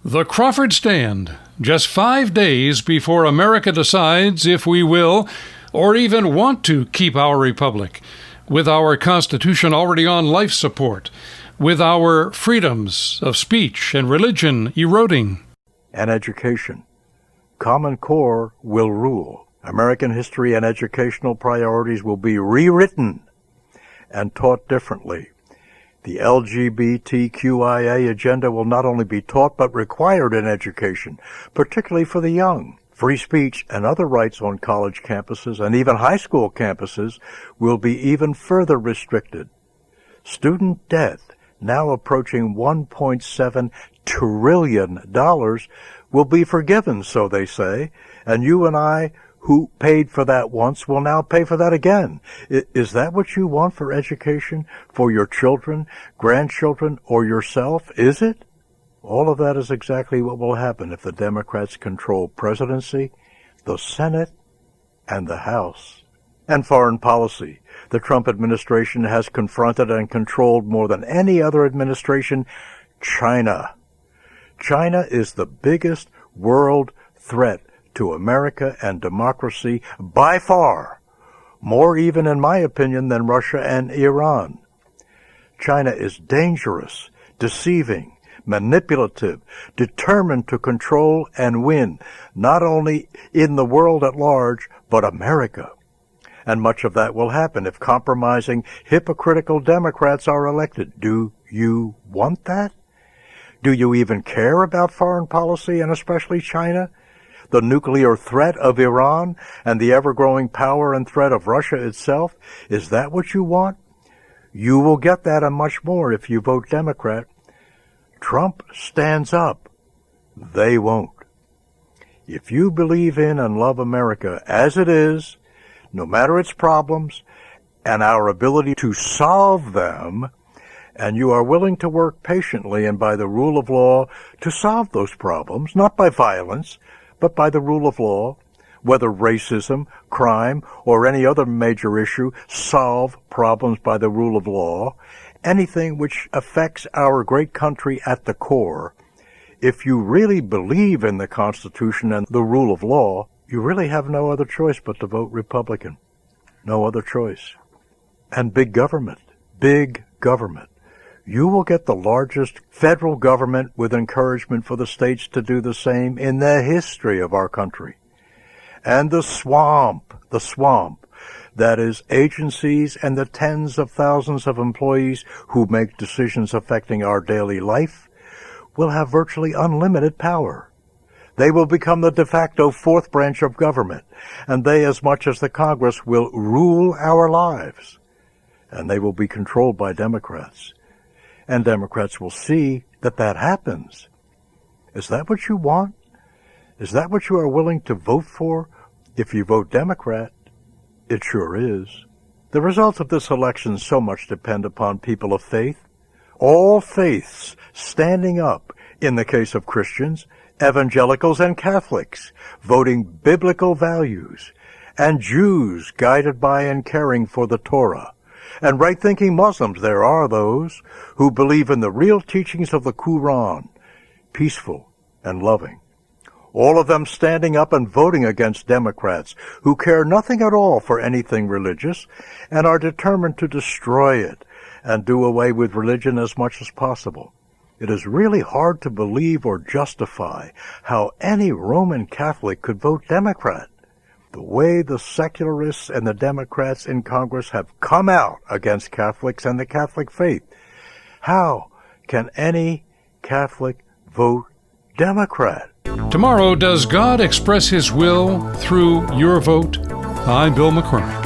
The Crawford Stand, just 5 days before America decides if we will or even want to keep our republic, with our Constitution already on life support, with our freedoms of speech and religion eroding. And education. Common Core will rule. American history and educational priorities will be rewritten and taught differently. The LGBTQIA agenda will not only be taught but required in education, particularly for the young. Free speech and other rights on college campuses and even high school campuses will be even further restricted. Student debt, now approaching $1.7 trillion, will be forgiven, so they say, and you and I, who paid for that once, will now pay for that again. Is that what you want for education, for your children, grandchildren, or yourself? Is it? All of that is exactly what will happen if the Democrats control presidency, the Senate, and the House. And foreign policy. The Trump administration has confronted and controlled more than any other administration China. China is the biggest world threat to America and democracy by far, more even in my opinion than Russia and Iran. China is dangerous, deceiving, manipulative, determined to control and win, not only in the world at large, but America. And much of that will happen if compromising, hypocritical Democrats are elected. Do you want that? Do you even care about foreign policy, and especially China? The nuclear threat of Iran and the ever-growing power and threat of Russia itself? Is that what you want? You will get that and much more if you vote Democrat. Trump stands up. They won't. If you believe in and love America as it is, no matter its problems and our ability to solve them, and you are willing to work patiently and by the rule of law to solve those problems, not by violence, but by the rule of law, whether racism, crime, or any other major issue, solve problems by the rule of law, anything which affects our great country at the core. If you really believe in the Constitution and the rule of law, you really have no other choice but to vote Republican. No other choice. And big government. Big government. You will get the largest federal government with encouragement for the states to do the same in the history of our country. And the swamp, that is agencies and the tens of thousands of employees who make decisions affecting our daily life, will have virtually unlimited power. They will become the de facto fourth branch of government, and they, as much as the Congress, will rule our lives. And they will be controlled by Democrats. And Democrats will see that that happens. Is that what you want? Is that what you are willing to vote for? If you vote Democrat, it sure is. The results of this election so much depend upon people of faith. All faiths standing up, in the case of Christians, evangelicals and Catholics, voting biblical values, and Jews guided by and caring for the Torah. And right-thinking Muslims, there are those who believe in the real teachings of the Quran, peaceful and loving. All of them standing up and voting against Democrats who care nothing at all for anything religious and are determined to destroy it and do away with religion as much as possible. It is really hard to believe or justify how any Roman Catholic could vote Democrat. The way the secularists and the Democrats in Congress have come out against Catholics and the Catholic faith. How can any Catholic vote Democrat? Tomorrow, does God express His will through your vote? I'm Bill McCormick.